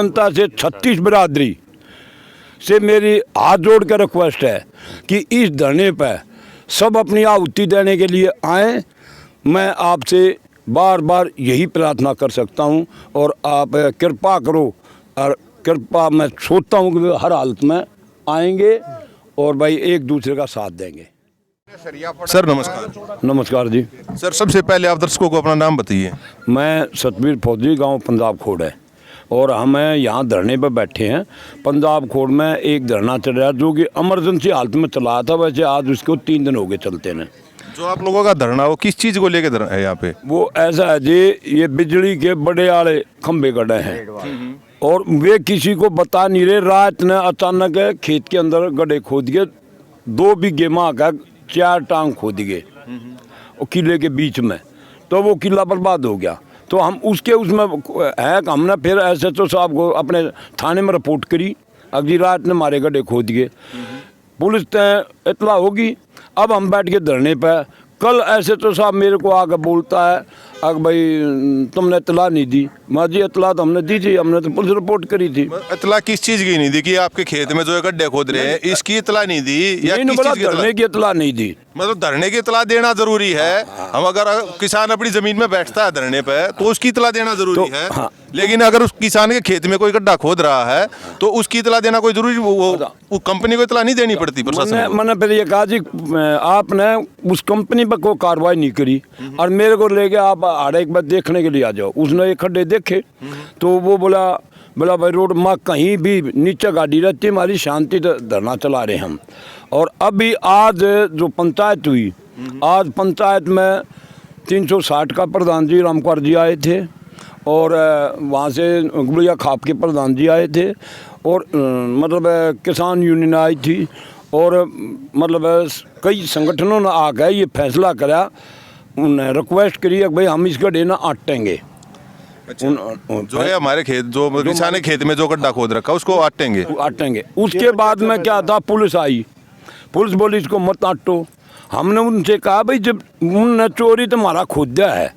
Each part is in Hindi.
जनता से 36 बिरादरी से मेरी हाथ जोड़ कर रिक्वेस्ट है कि इस धरने पर सब अपनी आहुति देने के लिए आएँ। मैं आपसे बार बार यही प्रार्थना कर सकता हूं और आप कृपा करो और कृपा मैं सोचता हूं कि हर हालत में आएंगे और भाई एक दूसरे का साथ देंगे। सर नमस्कार। नमस्कार जी। सर सबसे पहले आप दर्शकों को अपना नाम बताइए। मैं सतबीर फौजी, गांव पंजाब खोड़ है और हम यहाँ धरने पर बैठे हैं। पंजाब खोड़ में एक धरना चल रहा है जो कि इमरजेंसी हालत में चला था। वैसे आज उसको 3 दिन हो गए चलते हैं। जो आप लोगों का धरना वो किस चीज़ को लेकर धरना है यहाँ पे? वो ऐसा है जी, ये बिजली के बड़े वाले खंभे गड़े हैं और वे किसी को बता नहीं रहे। रात ने अचानक खेत के अंदर गड्ढे खोद के 2 बीघे में आकर 4 टांग खोद गए और किले के बीच में, तो वो किला बर्बाद हो गया। तो हम उसमें है कि हमने फिर SHO साहब को अपने थाने में रिपोर्ट करी। अगली रात ने हमारे गड्ढे खोद गए, पुलिस ने इतला होगी। अब हम बैठ के धरने पर, कल SHO साहब मेरे को आकर बोलता है अगर भाई तुमने इतला नहीं दी। मैं जी इतला तो हमने दी थी, हमने तो पुलिस रिपोर्ट करी थी। इतला किस चीज़ की नहीं दी कि आपके खेत में जो गड्ढे खोद रहे हैं इसकी इतला नहीं दी या नहीं, किस चीज़ की धरने की इतला नहीं दी। मतलब धरने की इतला देना जरूरी है। हम अगर किसान अपनी जमीन में बैठता है धरने पे तो उसकी इतला देना जरूरी है। हाँ। लेकिन अगर उस किसान के खेत में कोई गड्ढा खोद रहा है तो उसकी इतला देना कोई जरूरी, वो कंपनी को इतला नहीं देनी पड़ती प्रशासन को। मैंने फिर ये कहा जी आपने उस कंपनी पर कोई कार्रवाई नहीं करी और मेरे को लेके आप आड़े एक बार देखने के लिए आ जाओ। उसने ये खड्डे देखे तो वो बोला भाई रोड माँ कहीं भी नीचे गाड़ी रहती, हमारी शांति धरना चला रहे हम। और अभी आज जो पंचायत हुई, आज पंचायत में 360 का प्रधान जी रामकुमार जी आए थे और वहाँ से गुड़िया खाप के प्रधान जी आए थे और मतलब किसान यूनियन आई थी और मतलब कई संगठनों ने आकर ये फैसला करा, उन्हें रिक्वेस्ट करी कि भाई हम इस गड्ढे ना आटेंगे। जो है हमारे खेत जो किसान के खेत में जो गड्ढा खोद रखा उसको आटेंगे। उसके बाद में क्या था, पुलिस आई, पुलिस बोली इसको मत आटो। हमने उनसे कहा भाई जब उनने चोरी तुम्हारा खोदा है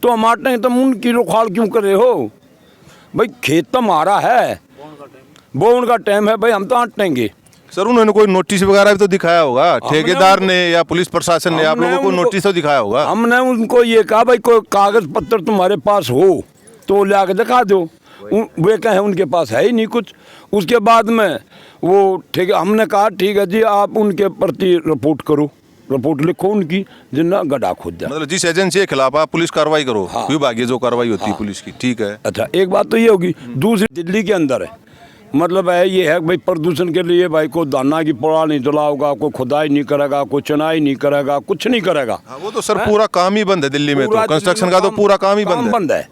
तो हम आटेंगे, तुम उनकी रोकथाम क्यों कर रहे हो? भाई खेत तो हमारा है, बोने का टाइम है, भाई हम तो आटेंगे। सर उन्होंने कोई नोटिस वगैरह भी तो दिखाया होगा, ठेकेदार ने या पुलिस प्रशासन ने आप लोगों को नोटिस तो दिखाया होगा। हमने उनको ये कहा भाई कोई कागज पत्र तुम्हारे पास हो तो ला के दिखा दो। वे कहे उनके पास है ही नहीं कुछ। उसके बाद में वो ठीक है, हमने कहा ठीक है जी आप उनके प्रति रिपोर्ट करो, रिपोर्ट लिखो उनकी जिन्ना गड्ढा खोद दिया। मतलब जिस एजेंसी के खिलाफ आप पुलिस कार्रवाई करो। हाँ। विभागीय जो कार्रवाई होती है पुलिस की, ठीक है। अच्छा एक बात तो ये होगी। दूसरी दिल्ली के अंदर है, मतलब है ये है भाई प्रदूषण के लिए भाई को दाना की पोड़ा नहीं जलाओगा, कोई खुदाई नहीं करेगा, कोई चुनाई नहीं करेगा, कुछ नहीं करेगा। वो तो सर पूरा काम ही बंद है दिल्ली में, तो कंस्ट्रक्शन का तो पूरा काम ही बंद है।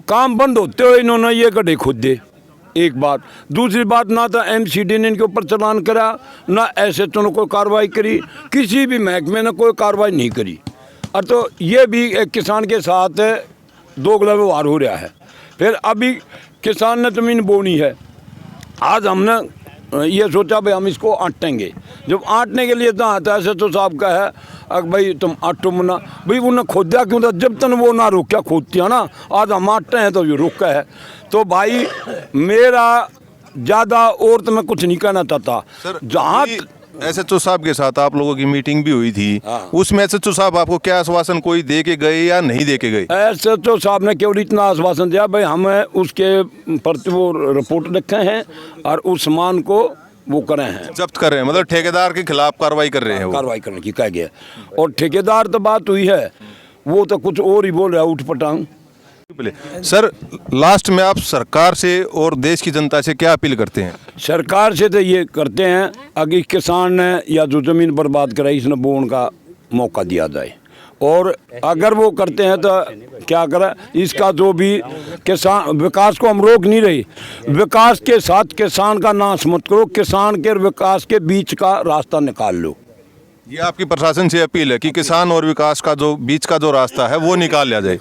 काम बंद होते हुए इन्होंने ये गड्ढे खोद दे, एक बात। दूसरी बात, ना तो MCD ने इनके ऊपर चालान करा, ना SHO ने कोई कार्रवाई करी, किसी भी महकमे ने कोई कार्रवाई नहीं करी। और तो ये भी एक किसान के साथ दोगला व्यवहार हो रहा है। फिर अभी किसान ने जमीन बोनी है, आज हमने ये सोचा भाई हम इसको आटेंगे। जब आटने के लिए आता है SHO साहब का है अगर भाई तुम आटो मुना, भाई उन्हें खोदा क्यों था? जब तक वो ना रोका खोदती है ना, आज हम आटते हैं तो ये रोका है। तो भाई मेरा ज़्यादा और तो मैं कुछ नहीं कहना चाहता। जहाँ SHO साहब के साथ आप लोगों की मीटिंग भी हुई थी। हाँ। उसमें SHO साहब आपको क्या आश्वासन कोई दे के गए या नहीं दे के गए? SHO साहब ने केवल इतना आश्वासन दिया भाई हमें उसके प्रति वो रिपोर्ट रखे हैं और उस सामान को वो करे हैं, जब्त कर रहे हैं। मतलब ठेकेदार के खिलाफ कार्रवाई कर रहे हैं, कार्रवाई करने की कह गया। और ठेकेदार तो बात हुई है, वो तो कुछ और ही बोल रहा है, उठ पटांग। सर लास्ट में आप सरकार से और देश की जनता से क्या अपील करते हैं? सरकार से तो ये करते हैं अगर किसान ने या जो ज़मीन बर्बाद कराई इसने बोने का मौका दिया जाए, और अगर वो करते हैं तो क्या करें, इसका जो भी किसान विकास को हम रोक नहीं रहे, विकास के साथ किसान का नाश मत करो, किसान के विकास के बीच का रास्ता निकाल लो। ये आपकी प्रशासन से अपील है कि किसान और विकास का जो बीच का जो रास्ता है वो निकाल लिया जाए।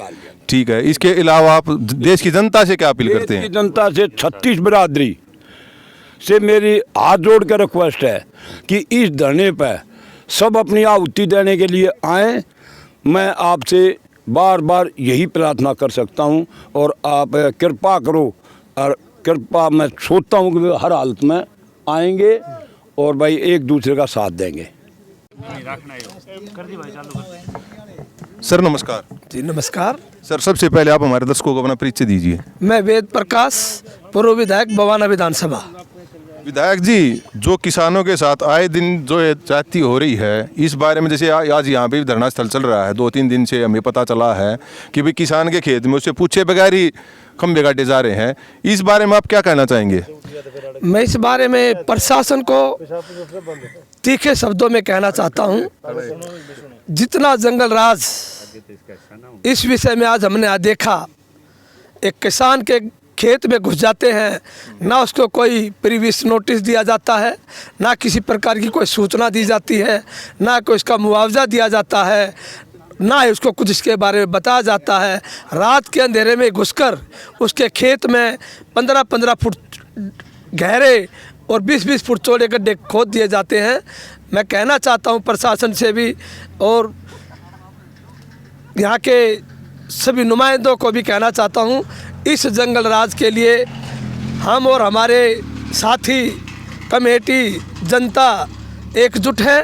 ठीक है, इसके अलावा आप देश की जनता से क्या अपील करते हैं? देश की जनता से 36 बिरादरी से मेरी हाथ जोड़ कर रिक्वेस्ट है कि इस धरने पर सब अपनी आहुति देने के लिए आएँ। मैं आपसे बार बार यही प्रार्थना कर सकता हूं और आप कृपा करो और कृपा मैं सोचता हूँ कि वे हर हालत में आएंगे और भाई एक दूसरे का साथ देंगे। सर नमस्कार। जी नमस्कार। सर सबसे पहले आप हमारे दर्शकों को अपना परिचय दीजिए। मैं वेद प्रकाश, पूर्व विधायक बवाना विधानसभा। विधायक जी, जो किसानों के साथ आए दिन जो ये जाति हो रही है, इस बारे में जैसे आज यहाँ पे भी धरना स्थल चल रहा है, 2-3 दिन से हमें पता चला है कि भाई किसान के खेत में उससे पूछे बगैर ही खंभे काटे जा रहे हैं, इस बारे में आप क्या कहना चाहेंगे? मैं इस बारे में प्रशासन को तीखे शब्दों में कहना चाहता हूँ, जितना जंगल राज इस विषय में आज हमने देखा, एक किसान के खेत में घुस जाते हैं, ना उसको कोई प्रीवियस नोटिस दिया जाता है, ना किसी प्रकार की कोई सूचना दी जाती है, ना कोई उसका मुआवजा दिया जाता है, ना ही उसको कुछ इसके बारे में बताया जाता है। रात के अंधेरे में घुसकर उसके खेत में 15-15 फुट गहरे और 20-20 फुट चौड़े गड्ढे खोद दिए जाते हैं। मैं कहना चाहता हूँ प्रशासन से भी और यहाँ के सभी नुमाइंदों को भी कहना चाहता हूँ, इस जंगल राज के लिए हम और हमारे साथी, कमेटी, जनता एकजुट है।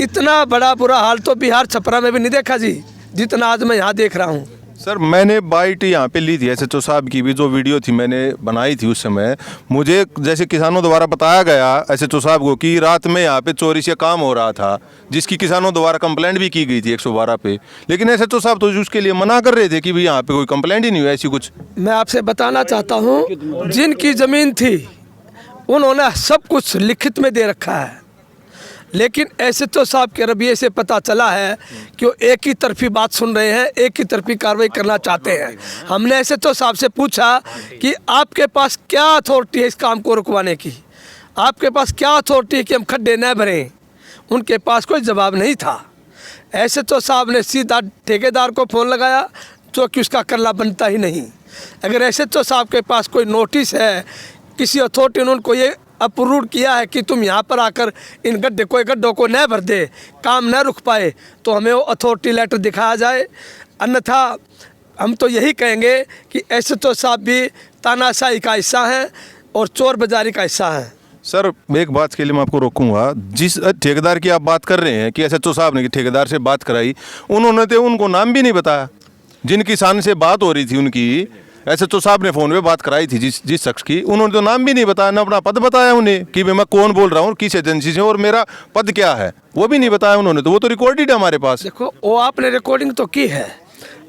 इतना बड़ा बुरा हाल तो बिहार छपरा में भी नहीं देखा जी, जितना आज मैं यहाँ देख रहा हूँ। सर मैंने बाइट यहाँ पे ली थी SHO साहब की भी, जो वीडियो थी मैंने बनाई थी उस समय, मुझे जैसे किसानों द्वारा बताया गया SHO साहब को कि रात में यहाँ पे चोरी से काम हो रहा था, जिसकी किसानों द्वारा कंप्लेंट भी की गई थी 112 पे, लेकिन SHO साहब तो उसके लिए मना कर रहे थे कि भाई यहाँ पे कोई कंप्लेंट ही नहीं हुई ऐसी कुछ। मैं आपसे बताना चाहता हूँ, जिनकी ज़मीन थी उन्होंने सब कुछ लिखित में दे रखा है, लेकिन SHO साहब के रवैये से पता चला है कि वो एक ही तरफी बात सुन रहे हैं, एक ही तरफी कार्रवाई करना चाहते हैं। हमने SHO साहब से पूछा कि आपके पास क्या अथॉरिटी है इस काम को रुकवाने की, आपके पास क्या अथॉरिटी है कि हम खड्डे न भरें। उनके पास कोई जवाब नहीं था। SHO साहब ने सीधा ठेकेदार को फ़ोन लगाया, जो कि उसका करला बनता ही नहीं। अगर SHO साहब के पास कोई नोटिस है, किसी अथॉरिटी ने उनको ये अप्रूव किया है कि तुम यहाँ पर आकर इन गड्ढों को न भर दे, काम न रुक पाए, तो हमें वो अथॉरिटी लेटर दिखाया जाए। अन्यथा हम तो यही कहेंगे कि SHO साहब भी तानाशाही का हिस्सा हैं और चोर बाजारी का हिस्सा हैं। सर एक बात के लिए मैं आपको रोकूंगा, जिस ठेकेदार की आप बात कर रहे हैं कि SHO साहब ने ठेकेदार से बात कराई, उन्होंने तो उनको नाम भी नहीं बताया। जिन किसान से बात हो रही थी उनकी, SHO साहब ने फ़ोन पे बात कराई थी जिस शख्स की, उन्होंने तो नाम भी नहीं बताया, ना अपना पद बताया उन्हें कि मैं कौन बोल रहा हूँ, किस एजेंसी से और मेरा पद क्या है, वो भी नहीं बताया उन्होंने। तो वो तो रिकॉर्डेड है हमारे पास। देखो, वो आपने रिकॉर्डिंग तो की है,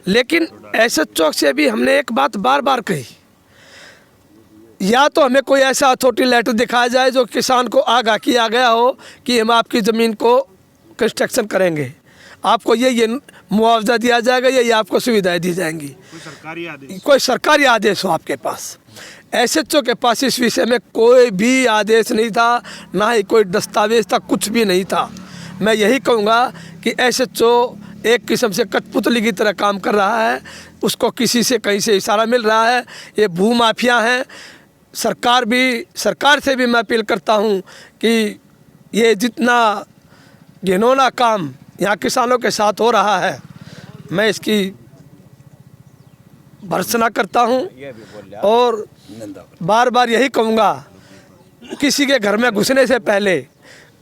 लेकिन SHO से भी हमने एक बात बार बार कही, या तो हमें कोई ऐसा अथॉरिटी लेटर दिखाया जाए जो किसान को आगाह किया गया हो कि हम आपकी ज़मीन को कंस्ट्रक्शन करेंगे, आपको ये मुआवजा दिया जाएगा, ये आपको सुविधाएं दी जाएंगी। कोई सरकारी आदेश हो आपके पास। SHO के पास इस विषय में कोई भी आदेश नहीं था, ना ही कोई दस्तावेज था, कुछ भी नहीं था। मैं यही कहूँगा कि SHO एक किस्म से कठपुतली की तरह काम कर रहा है, उसको किसी से कहीं से इशारा मिल रहा है। ये भूमाफिया हैं। सरकार से भी मैं अपील करता हूँ कि ये जितना घिनौना काम यहाँ किसानों के साथ हो रहा है, मैं इसकी भर्त्सना करता हूँ और बार बार यही कहूँगा, किसी के घर में घुसने से पहले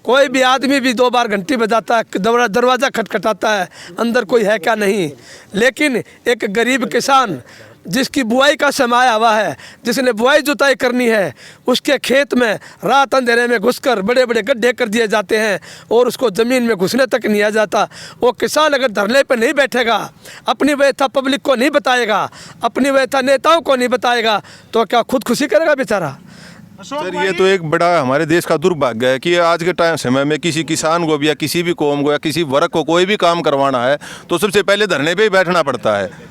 कोई भी आदमी भी 2 बार घंटी बजाता है, दरवाज़ा खटखटाता है, अंदर कोई है क्या नहीं, लेकिन एक गरीब किसान जिसकी बुआई का समय हुआ है, जिसने बुआई जुताई करनी है, उसके खेत में रात अंधेरे में घुसकर बड़े बड़े गड्ढे कर दिए जाते हैं और उसको ज़मीन में घुसने तक नहीं आ जाता। वो किसान अगर धरने पर नहीं बैठेगा, अपनी व्यथा पब्लिक को नहीं बताएगा, अपनी व्यथा नेताओं को नहीं बताएगा, तो क्या खुदकुशी करेगा बेचारा? सर ये तो एक बड़ा हमारे देश का दुर्भाग्य है कि आज के समय में किसी किसान को भी या किसी भी कौम को या किसी वर्ग को कोई भी काम करवाना है तो सबसे पहले धरने पे ही बैठना पड़ता है।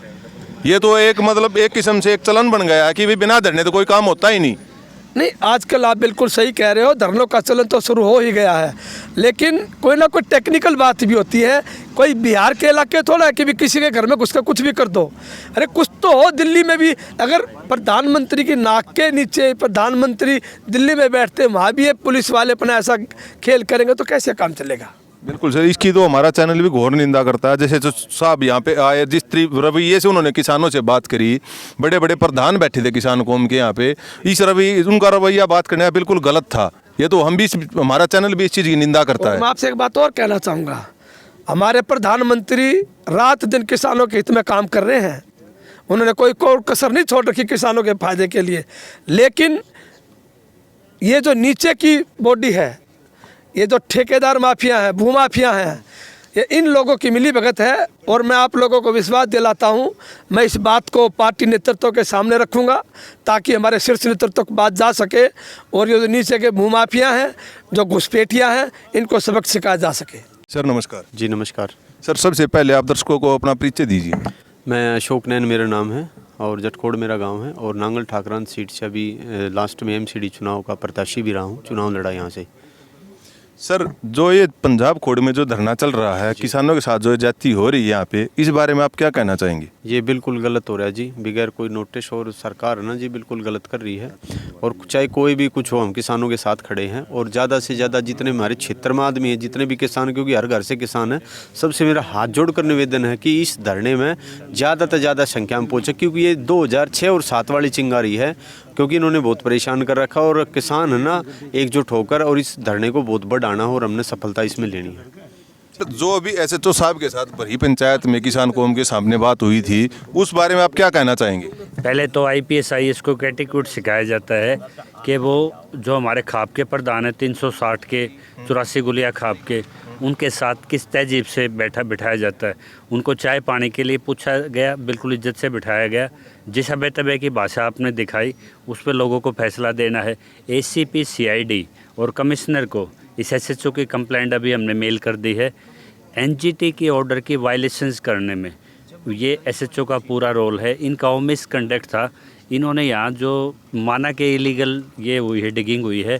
ये तो एक मतलब एक किस्म से एक चलन बन गया है कि भी बिना धरने तो कोई काम होता ही नहीं। आजकल आप बिल्कुल सही कह रहे हो, धरनों का चलन तो शुरू हो ही गया है, लेकिन कोई ना कोई टेक्निकल बात भी होती है। कोई बिहार के इलाके थोड़ा है कि भी किसी के घर में घुसकर कुछ भी कर दो। अरे कुछ तो हो। दिल्ली में भी अगर प्रधानमंत्री की नाक के नीचे प्रधानमंत्री दिल्ली में बैठते, वहाँ भी ये पुलिस वाले अपना ऐसा खेल करेंगे तो कैसे काम चलेगा? बिल्कुल सर, इसकी तो हमारा चैनल भी घोर निंदा करता है। जैसे जो साहब यहाँ पे आए, जिस रवैये से उन्होंने किसानों से बात करी, बड़े बड़े प्रधान बैठे थे किसान कौम के यहाँ पे, इस उनका रवैया बात करने का बिल्कुल गलत था। ये तो हम भी, हमारा चैनल भी इस चीज़ की निंदा करता और है। मैं आपसे एक बात और कहना चाहूँगा, हमारे प्रधानमंत्री रात दिन किसानों के हित में काम कर रहे हैं, उन्होंने कोई कसर नहीं छोड़ रखी किसानों के फायदे के लिए। लेकिन ये जो नीचे की बॉडी है, ये जो ठेकेदार माफिया हैं, भूमाफिया हैं, ये इन लोगों की मिली भगत है। और मैं आप लोगों को विश्वास दिलाता हूँ, मैं इस बात को पार्टी नेतृत्व के सामने रखूँगा ताकि हमारे शीर्ष नेतृत्व को बात जा सके और ये जो नीचे के भूमाफिया हैं, जो घुसपैठिया हैं, इनको सबक सिखाया जा सके। सर नमस्कार। जी नमस्कार सर, सबसे पहले आप दर्शकों को अपना परिचय दीजिए। मैं अशोक नैन मेरा नाम है और जटकोड़ मेरा गांव है और नांगल ठाकरान सीट से अभी लास्ट में एमसीडी चुनाव का प्रत्याशी भी रहा हूं, चुनाव लड़ा यहाँ से। सर, जो ये पंजाब खोड़ में जो धरना चल रहा है, किसानों के साथ जो जाति हो रही है यहाँ पे, इस बारे में आप क्या कहना चाहेंगे? ये बिल्कुल गलत हो रहा है जी, बगैर कोई नोटिस, और सरकार है ना जी बिल्कुल गलत कर रही है। और चाहे कोई भी कुछ हो, हम किसानों के साथ खड़े हैं और ज़्यादा से ज़्यादा जितने हमारे क्षेत्र में आदमी हैं, जितने भी किसान, क्योंकि हर घर से किसान है, सबसे मेरा हाथ जोड़कर निवेदन है कि इस धरने में ज़्यादा से ज़्यादा संख्या में पहुँचे, क्योंकि ये 2006 और 7 वाली चिंगारी है, क्योंकि इन्होंने बहुत परेशान कर रखा और किसान है ना एकजुट होकर और इस धरने को बहुत बढ़ाना हो और हमने सफलता इसमें लेनी है। जो अभी SHO साहब के साथ भरी पंचायत में किसान कौम के सामने बात हुई थी, उस बारे में आप क्या कहना चाहेंगे? पहले तो IPS IAS को कैटेगरी सिखाया जाता है कि वो जो हमारे खाप के प्रधान है 360 के 84 गुलिया खाप के, उनके साथ किस तहजीब से बिठाया जाता है। उनको चाय पानी के लिए पूछा गया, बिल्कुल इज्जत से बिठाया गया। जिस अबे तबे की भाषा आपने दिखाई, उस पर लोगों को फैसला देना है। ACP CID और कमिश्नर को इस SHO की कंप्लेंट अभी हमने मेल कर दी है। NGT की ऑर्डर की वायलेशंस करने में ये SHO का पूरा रोल है। इनका मिसकंडक्ट था, इन्होंने यहाँ जो माना कि इलीगल ये हुई है, डिगिंग हुई है,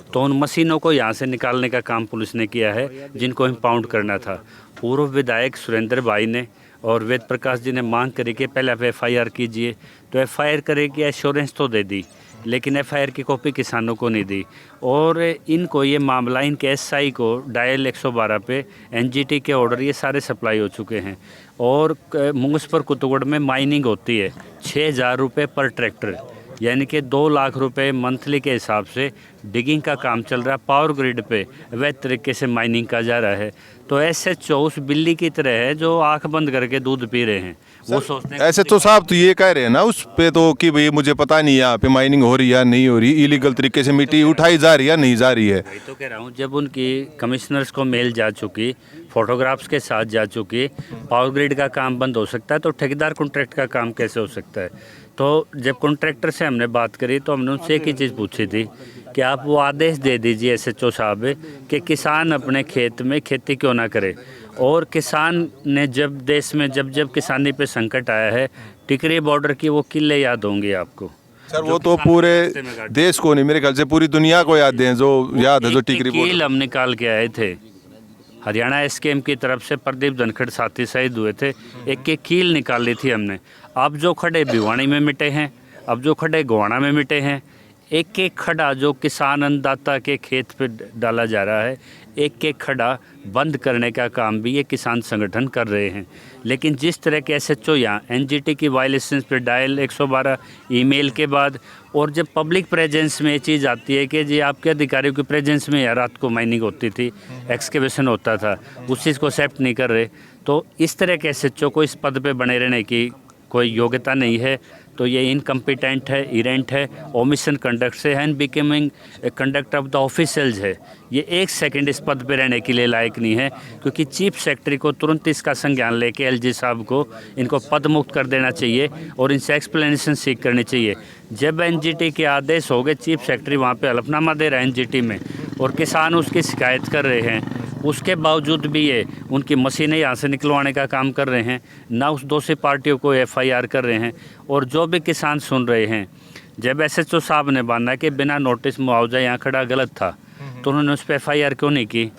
तो उन मशीनों को यहाँ से निकालने का काम पुलिस ने किया है, जिनको इम्पाउंड करना था। पूर्व विधायक सुरेंद्र भाई ने और वेद प्रकाश जी ने मांग करी कि पहले आप FIR कीजिए, तो FIR करे कि एश्योरेंस तो दे दी, लेकिन FIR की कॉपी किसानों को नहीं दी। और इनको ये मामला, इनके SI को डायल 112 पे NGT के ऑर्डर ये सारे सप्लाई हो चुके हैं। और मुंगसपुर कुतुगुड़ में माइनिंग होती है 6,000 रुपये पर ट्रैक्टर, यानी कि 2 लाख रुपए मंथली के हिसाब से डिगिंग का काम चल रहा है। पावर ग्रिड पे अवैध तरीके से माइनिंग का जा रहा है। तो SHO उस बिल्ली की तरह है जो आंख बंद करके दूध पी रहे हैं। वो सोचते हैं SHO साहब तो ये कह रहे हैं ना उस पे तो कि भाई मुझे पता नहीं है यहाँ पे माइनिंग हो रही है या नहीं हो रही, इलीगल तरीके से मिट्टी उठाई जा रही है या नहीं जा रही है। वही तो कह रहा हूँ, जब उनकी कमिश्नर्स को मेल जा चुकी, फोटोग्राफ्स के साथ जा चुकी, पावर ग्रिड का काम बंद हो सकता है तो ठेकेदार कॉन्ट्रैक्ट का काम कैसे हो सकता है? तो जब कॉन्ट्रैक्टर से हमने बात करी तो हमने उनसे एक ही चीज़ पूछी थी कि आप वो आदेश दे दीजिए SHO साहब कि किसान अपने खेत में खेती क्यों ना करे। और किसान ने जब देश में जब किसानी पे संकट आया है, टिकरी बॉर्डर की वो किले याद होंगे आपको। सर वो तो पूरे देश को नहीं, मेरे ख्याल से पूरी दुनिया को याद है, जो याद है जो टिकरी कील हम निकाल के आए थे। हरियाणा SKM की तरफ से प्रदीप धनखड़ साथी शहीद हुए थे, एक कील निकाली थी हमने। अब जो खड़े भिवानी में मिटे हैं, अब जो खड़े गोवाना में मिटे हैं, एक एक खड़ा जो किसान अन्नदाता के खेत पे डाला जा रहा है, एक एक खड़ा बंद करने का काम भी ये किसान संगठन कर रहे हैं। लेकिन जिस तरह के SHO यहाँ NGT की वायलेशंस पे डायल 112 ईमेल के बाद, और जब पब्लिक प्रेजेंस में ये चीज़ आती है कि जी आपके अधिकारियों की प्रेजेंस में रात को माइनिंग होती थी, एक्सकेवेशन होता था, उस चीज़ को एक्सेप्ट नहीं कर रहे, तो इस तरह के SHO को इस पद पे बने रहने की कोई योग्यता नहीं है। तो ये इनकम्पिटेंट है, इरेंट है, ओमिशन कंडक्ट से है, and becoming conduct of the officials है। ये 1 सेकंड इस पद पे रहने के लिए लायक नहीं है, क्योंकि चीफ सेक्रेटरी को तुरंत इसका संज्ञान लेके LG साहब को इनको पद मुक्त कर देना चाहिए और इनसे एक्सप्लेनेशन सीख करनी चाहिए। जब NGT के आदेश हो गए, चीफ सेक्रेटरी वहाँ पे हलफनामा दे रहा है NGT में और किसान उसकी शिकायत कर रहे हैं, उसके बावजूद भी ये उनकी मशीनें यहाँ से निकलवाने का काम कर रहे हैं, ना उस दोषी पार्टियों को FIR कर रहे हैं। और जो भी किसान सुन रहे हैं, जब SHO साहब ने माना कि बिना नोटिस मुआवजा यहाँ खड़ा गलत था, तो उन्होंने उस पर FIR क्यों नहीं की?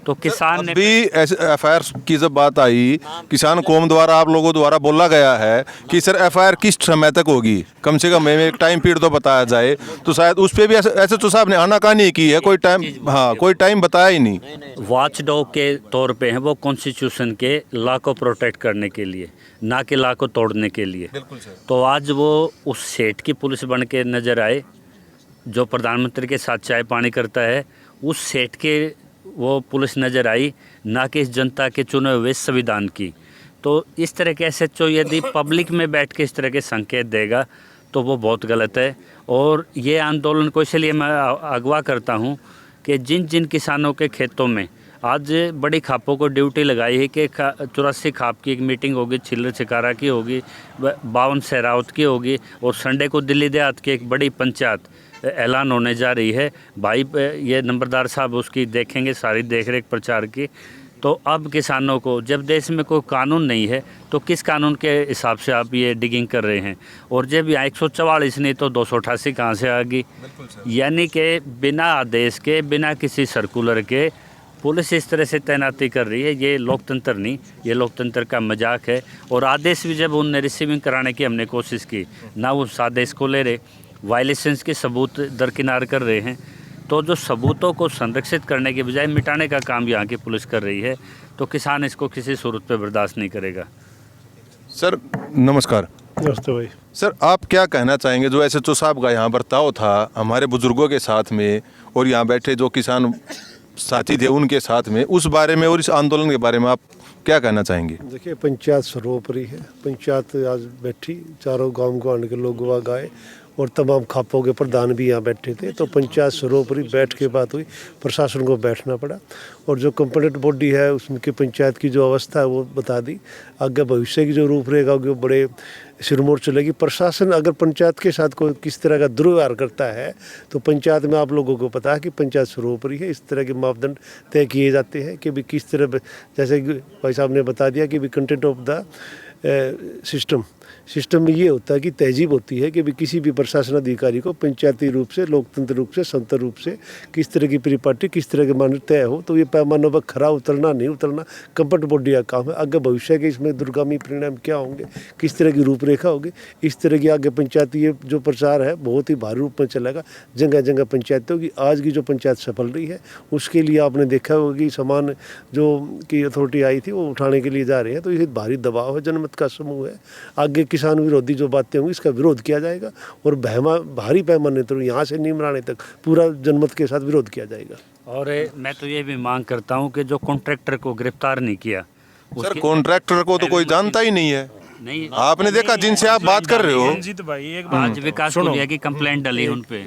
तो किसान ने अभी एफआईआर की जब बात आई, किसान कौम द्वारा आप लोगों द्वारा बोला गया है कि सर एफआईआर किस समय तक होगी, कम से कम हमें एक टाइम पीरियड तो बताया जाए, तो शायद उस पर भी ऐसे तो साहब ने आनाकानी की है, कोई टाइम, हाँ कोई टाइम बताया ही नहीं। वॉच डॉग के तौर पे हैं, वो कॉन्स्टिट्यूशन के लॉ को प्रोटेक्ट करने के लिए, ना कि लॉ को तोड़ने के लिए। तो आज वो उस सेठ की पुलिस बन के नज़र आए जो प्रधानमंत्री के साथ चाय पानी करता है, उस सेठ के वो पुलिस नज़र आई, ना कि इस जनता के चुने हुए संविधान की। तो इस तरह के SHO यदि पब्लिक में बैठ के इस तरह के संकेत देगा तो वो बहुत गलत है। और ये आंदोलन को इसलिए मैं अगवा करता हूँ कि जिन जिन किसानों के खेतों में आज बड़ी खापों को ड्यूटी लगाई है कि 84 खाप की एक मीटिंग होगी, छिल्लर छिकारा की होगी, 52 सहरावत की होगी, और संडे को दिल्ली देहात की एक बड़ी पंचायत ऐलान होने जा रही है। भाई ये नंबरदार साहब उसकी देखेंगे सारी देखरेख प्रचार की। तो अब किसानों को, जब देश में कोई कानून नहीं है तो किस कानून के हिसाब से आप ये डिगिंग कर रहे हैं? और जब यहाँ 144 नहीं तो 288 कहाँ से आ गई? यानी कि बिना आदेश के, बिना किसी सर्कुलर के पुलिस इस तरह से तैनाती कर रही है। ये लोकतंत्र नहीं, ये लोकतंत्र का मजाक है। और आदेश भी जब उनने रिसीविंग कराने की हमने कोशिश की, ना उस आदेश को ले रहे, वायलेशंस के सबूत दरकिनार कर रहे हैं। तो जो सबूतों को संरक्षित करने के बजाय मिटाने का काम यहाँ की पुलिस कर रही है, तो किसान इसको किसी सूरत पे बर्दाश्त नहीं करेगा। सर नमस्कार। नमस्ते भाई। सर आप क्या कहना चाहेंगे, जो SHO साहब का यहाँ बर्ताव था हमारे बुजुर्गों के साथ में और यहाँ बैठे जो किसान साथी थे उनके साथ में, उस बारे में और इस आंदोलन के बारे में आप क्या कहना चाहेंगे? देखिए, पंचायत सर्वोपरि है। पंचायत आज बैठी, चारों गांव गवांड के लोग वहाँ गए और तमाम खापों के प्रधान भी यहाँ बैठे थे। तो पंचायत सर्वोपरि बैठ के बात हुई, प्रशासन को बैठना पड़ा और जो कंप्लेंट बॉडी है उसकी पंचायत की जो अवस्था है वो बता दी। आगे भविष्य की जो रूपरेखा होगी वो बड़े सिरमौर चलेगी। प्रशासन अगर पंचायत के साथ कोई किस तरह का दुर्व्यवहार करता है तो पंचायत में आप लोगों को पता है कि पंचायत सर्वोपरि है। इस तरह के मापदंड तय किए जाते हैं कि भी किस तरह, जैसे भाई साहब ने बता दिया कि भी कंटेंट ऑफ द सिस्टम में ये होता है कि तहजीब होती है कि भी किसी भी प्रशासन अधिकारी को पंचायती रूप से, लोकतंत्र रूप से, संतर रूप से किस तरह की परिपाटी, किस तरह के मानक तय हो। तो ये पैमानों पर खरा उतरना नहीं उतरना कंपट बॉडी का काम है। आगे भविष्य के इसमें दुर्गामी परिणाम क्या होंगे, किस तरह की रूपरेखा होगी, इस तरह की आगे पंचायती ये जो प्रचार है बहुत ही भारी रूप में चलेगा। जगह जगह पंचायतों की आज की जो पंचायत सफल रही है उसके लिए आपने देखा होगा कि सामान जो की अथॉरिटी आई थी वो उठाने के लिए जा रहे हैं। तो ये भारी दबाव है, जनमत का समूह है। आगे किसान विरोधी जो बातें होंगी इसका विरोध किया जाएगा और भारी पैमाने तो यहाँ से नीमराने तक पूरा जनमत के साथ विरोध किया जाएगा। और मैं तो ये भी मांग करता हूँ कि जो कॉन्ट्रैक्टर को गिरफ्तार नहीं किया, सर कॉन्ट्रैक्टर को तो कोई जानता ही नहीं है। नहीं, आपने देखा जिनसे आप बात कर रहे हो। रंजीत भाई एक बात आज विकास गुलिया की कंप्लेंट डली उन पे,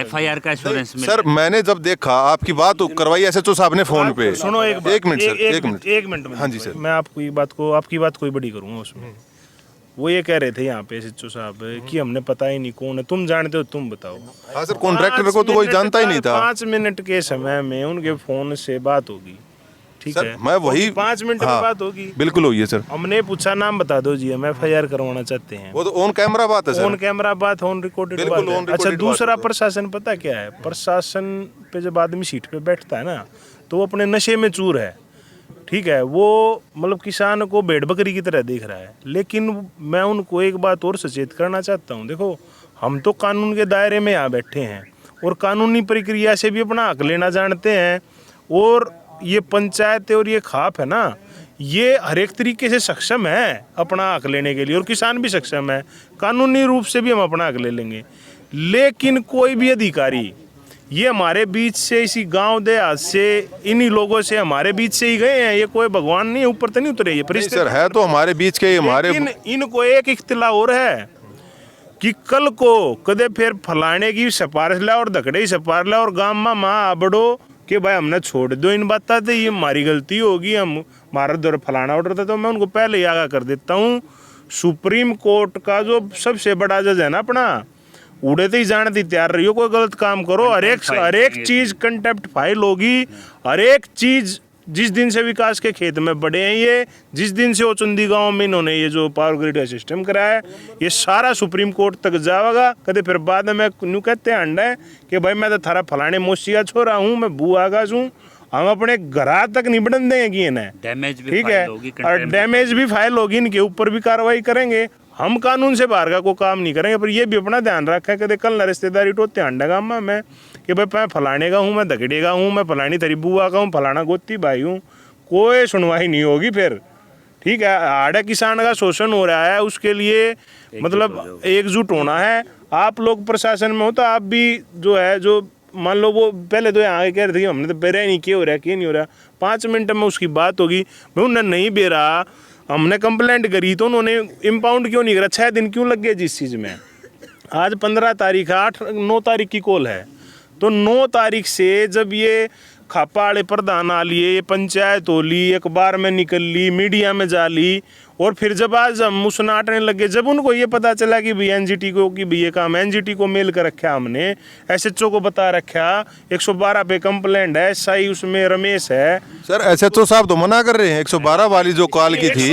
FIR का एश्योरेंस मिला। सर मैंने जब देखा आपकी बात करवाई SHO साहब ने फोन पे। सुनो एक मिनट सर, एक मिनट। में हाँ जी सर। मैं आपकी बात कोई बड़ी करूँगा उसमें। वो ये कह रहे थे यहाँ पे SHO साहब कि हमने पता ही नहीं कौन है, तुम जानते हो तुम बताओ। हाँ सर, कॉन्ट्रैक्टर को तो कोई जानता ही नहीं था। 5 मिनट के समय में उनके फोन से बात होगी, ठीक सर, है? मैं वही 5 मिनट में बात होगी, बिल्कुल हुई है सर। हमने पूछा नाम बता दो जी, हम FIR करवाना चाहते हैं। वो तो ऑन कैमरा बात है सर। ऑन कैमरा बात, ऑन रिकॉर्डेड बिल्कुल बात on है। अच्छा, recorded दूसरा बात है। प्रशासन पता क्या है? प्रशासन पे जब आदमी सीट पे बैठता है ना तो वो अपने नशे में चूर है, ठीक है? वो मतलब किसान को भेड़ बकरी की तरह देख रहा है। लेकिन मैं उनको एक बात और सचेत करना चाहता हूँ, देखो हम तो कानून के दायरे में यहाँ बैठे हैं और कानूनी प्रक्रिया से भी अपना हक लेना जानते हैं। और ये पंचायत और ये खाप है ना, ये हर एक तरीके से सक्षम है अपना हक लेने के लिए और किसान भी सक्षम है। कानूनी रूप से भी हम अपना हक ले लेंगे। लेकिन कोई भी अधिकारी, ये हमारे बीच से, इसी गांव देहात से, इन्हीं लोगों से हमारे बीच से ही गए हैं। ये कोई भगवान नहीं, ऊपर तो नहीं उतरे ये परिस्थिति। सर है तो हमारे बीच के हमारे। इनको एक इख्तिला और है कि कल को कदे फिर फलाने की सिफारिश ला और धकड़े की सिफारिश ला और गांव में माँ बड़ो कि भाई हमने छोड़ दो इन बात थे, ये हमारी गलती होगी, हम हमारा दौर फलाना ऑर्डर था। तो मैं उनको पहले ही आगाह कर देता हूँ, सुप्रीम कोर्ट का जो सबसे बड़ा जज है ना अपना, उड़े ही जाने दी तैयार रही हो। कोई गलत काम करो, हर एक चीज कंटेम्प्ट फाइल होगी। हर एक चीज, जिस दिन से विकास के खेत में बढ़े हैं ये, जिस दिन से ओचुंदी गांव में इन्होंने ये जो पावर ग्रिड का सिस्टम कराया है, ये सारा सुप्रीम कोर्ट तक जाएगा। कदे फिर बाद में न्यू कहते हैं अंडा है कि भाई मैं तो थारा फलाने मोशिया छोरा हूँ, मैं बू आगाज हूँ हम अपने घरा तक नहीं बढ़न देंगे कि ना, डैमेज भी ठीक है, फाइल होगी, और कंटेम्प्ट डैमेज भी फाइल होगी, इनके ऊपर भी कार्रवाई करेंगे। हम कानून से बाहर का कोई काम नहीं करेंगे, पर ये भी अपना ध्यान रखा है कि कल ना रिश्तेदारी तो ध्यान डगा मैं कि भाई मैं फलाने का हूँ, मैं दगड़े का हूँ, मैं फलानी तरी बुआ का हूँ, फलाना गोती भाई हूँ, कोई सुनवाई नहीं होगी फिर, ठीक है। आड़े किसान का शोषण हो रहा है, उसके लिए मतलब एकजुट होना है। आप लोग प्रशासन में हो तो आप भी जो है, जो मान लो वो पहले तो यहाँ कह रहे थे कि हमने तो बेरा नहीं किया, हो रहा क्या नहीं हो रहा, 5 मिनट में उसकी बात होगी। भाई उन्होंने नहीं बेरा, हमने कंप्लेंट करी तो उन्होंने इम्पाउंड क्यों नहीं करा, 6 दिन क्यों लग गए जिस चीज़ में। आज 15 तारीख है, 9 तारीख की कॉल है, तो 9 तारीख से जब ये खापा वाले प्रधान आ लिए, ये पंचायत हो ली, अखबार में निकल ली, मीडिया में जा ली, और फिर जब आज हम मुसनाटने लगे, जब उनको ये पता चला कि भाई एनजीटी को, कि भाई ये काम एनजीटी को मेल कर रखा हमने, एसएचओ को बता रखा, 112 पे कंप्लेंट है, एसआई उसमें रमेश है। सर एसएचओ साहब तो मना कर रहे हैं, 112 वाली जो कॉल की थी,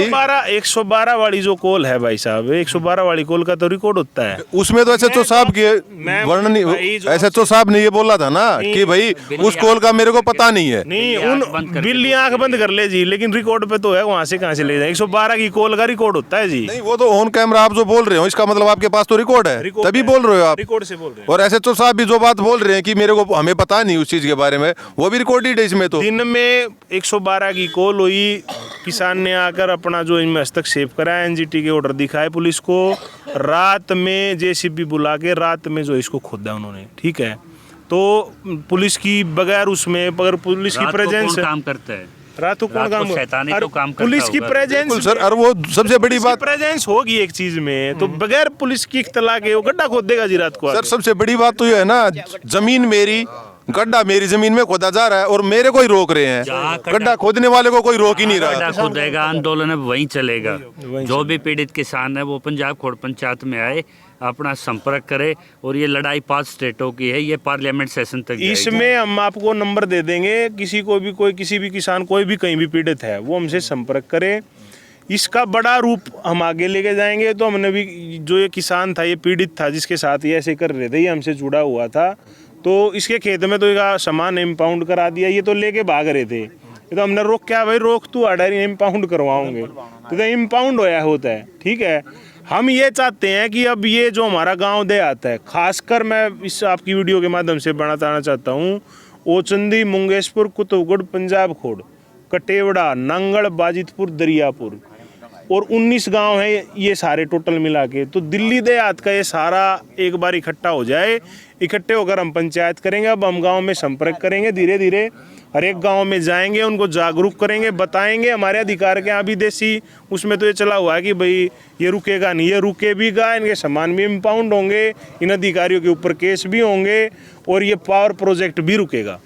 112 वाली जो कॉल है भाई साहब, 112 वाली कॉल का तो रिकॉर्ड होता है, उसमें तो एसएचओ साहब के वर्णन, एसएचओ साहब ने ये बोला था ना कि भाई उस कॉल का मेरे को पता नहीं है। नहीं, उन बिल्ली आंख बंद कर ले जी, लेकिन रिकॉर्ड पे तो है, वहां से कहां से ले जाए, 112 की कॉल का रिकॉर्ड होता है जी। नहीं, वो तो ऑन कैमरा आप जो बोल रहे हो, इसका मतलब आपके पास तो रिकॉर्ड है, तभी बोल रहे हो आप। रिकॉर्ड से बोल रहे हैं। और एसएचओ साहब भी जो बात बोल रहे हैं कि मेरे को, हमें पता नहीं उस चीज के बारे में, वो भी रिकॉर्डेड है इसमें। तो दिन में 112 की कॉल हुई, किसान ने आकर अपना जो इनमें हस्तक्षेप करा, एनजीटी के ऑर्डर दिखाए पुलिस को, रात में जेसीबी बुला के रात में जो इसको खोदा उन्होंने, ठीक है। तो पुलिस की बगैर उसमें, अगर पुलिस की प्रेजेंस काम करता है, रात को कौन काम, शैतानी तो काम करता पुलिस की होगा। प्रेजेंस सर, और वो सबसे बड़ी बात, प्रेजेंस होगी एक चीज में, तो बगैर पुलिस की इत्तला के वो गड्ढा खोद देगा जी रात को। सर सबसे बड़ी बात तो ये है ना, जमीन मेरी, गड्ढा मेरी जमीन में खोदा जा रहा है और मेरे को ही रोक रहे हैं, गड्ढा खोदने वाले को कोई रोक ही नहीं रहा। गड्ढा खोदेगा, आंदोलन अब वहीं चलेगा। जो भी पीड़ित किसान है वो पंजाब खोड़ पंचायत में आए, अपना संपर्क करे, और ये लड़ाई 5 स्टेटों की है, ये पार्लियामेंट सेशन तक जाएगी। इसमें हम आपको नंबर दे देंगे, किसी को भी, कोई किसी भी किसान कोई भी कहीं भी पीड़ित है, वो हमसे संपर्क करे। इसका बड़ा रूप हम आगे लेके जाएंगे। तो हमने भी, जो ये किसान था, ये पीड़ित था, जिसके साथ ये ऐसे कर रहे थे, ये हमसे जुड़ा हुआ था, तो इसके खेत में तो इसका सामान इम्पाउंड करा दिया, ये तो लेके भाग रहे थे, ये तो हमने रोक, क्या भाई रोक तू आडा, इम्पाउंड करवाओगे, तो इम्पाउंड होया होता है, ठीक है। हम ये चाहते हैं कि अब ये जो हमारा गांव देहात है, खासकर मैं इस आपकी वीडियो के माध्यम से बताना चाहता हूँ, ओचंदी, मुंगेशपुर, कुतुबगढ़, पंजाब खोड़, कटेवड़ा, नांगड़, बाजितपुर, दरियापुर, और 19 गांव हैं ये सारे टोटल मिला के। तो दिल्ली देहात का ये सारा एक बार इकट्ठा हो जाए, इकट्ठे होकर हम पंचायत करेंगे। अब हम गांव में संपर्क करेंगे, धीरे धीरे हर एक गांव में जाएंगे, उनको जागरूक करेंगे, बताएंगे हमारे अधिकार के। अभी देसी उसमें तो ये चला हुआ है कि भाई ये रुकेगा नहीं, ये रुके भी गा, इनके सामान भी इम्पाउंड होंगे, इन अधिकारियों के ऊपर केस भी होंगे, और ये पावर प्रोजेक्ट भी रुकेगा।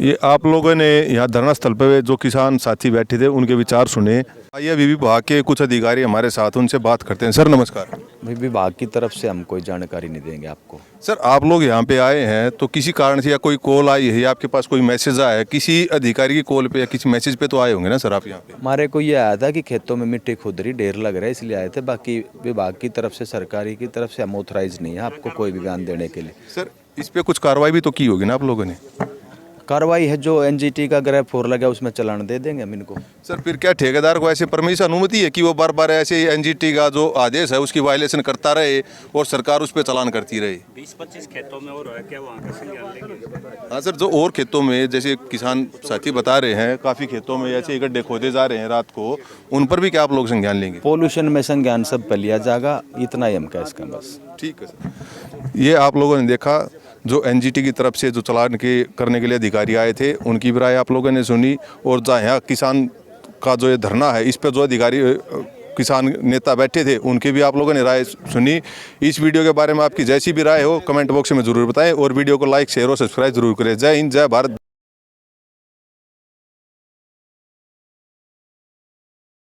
ये आप लोगों ने यहाँ धरना स्थल पे जो किसान साथी बैठे थे उनके विचार सुने। आइए अभी विभाग के कुछ अधिकारी हमारे साथ, उनसे बात करते हैं। सर नमस्कार। भाई विभाग की तरफ से हम कोई जानकारी नहीं देंगे आपको। सर आप लोग यहाँ पे आए हैं तो किसी कारण से, या कोई कॉल आई है या आपके पास कोई मैसेज आया है, किसी अधिकारी की कॉल पे या किसी मैसेज पे तो आए होंगे ना सर आप यहाँ पे? हमारे को ये आया था कि खेतों में मिट्टी खुदरी ढेर लग रहा है, इसलिए आए थे। बाकी विभाग की तरफ से, सरकारी की तरफ से हम ऑथराइज नहीं है आपको कोई भी बयान देने के लिए। सर इस पे कुछ कार्रवाई भी तो की होगी ना आप लोगों ने? कार्रवाई है, जो एनजीटी का ग्रह 4 लगा उसमें चलान दे देंगे हम इनको। सर फिर क्या ठेकेदार को ऐसे परमिशन, अनुमति है कि वो बार बार ऐसे एनजीटी का जो आदेश है उसकी वायलेशन करता रहे और सरकार उस पर चालान करती रहे? 20-25 खेतों में और है क्या, वहाँ का संज्ञान लेंगे? हाँ सर, जो और खेतों में जैसे किसान साथी बता रहे हैं, काफ़ी खेतों में ऐसे गड्ढे खोदे जा रहे हैं रात को, उन पर भी क्या आप लोग संज्ञान लेंगे? पोल्यूशन में संज्ञान सब पर लिया जाएगा, इतना ही हम कह इसका बस। ठीक है सर। ये आप लोगों ने देखा, जो एनजीटी की तरफ से जो चालान करने के लिए अधिकारी आए थे उनकी भी राय आप लोगों ने सुनी, और जहाँ किसान का जो ये धरना है इस पर जो अधिकारी किसान नेता बैठे थे उनकी भी आप लोगों ने राय सुनी। इस वीडियो के बारे में आपकी जैसी भी राय हो कमेंट बॉक्स में ज़रूर बताएं, और वीडियो को लाइक, शेयर और सब्सक्राइब जरूर करें। जय हिंद, जय भारत।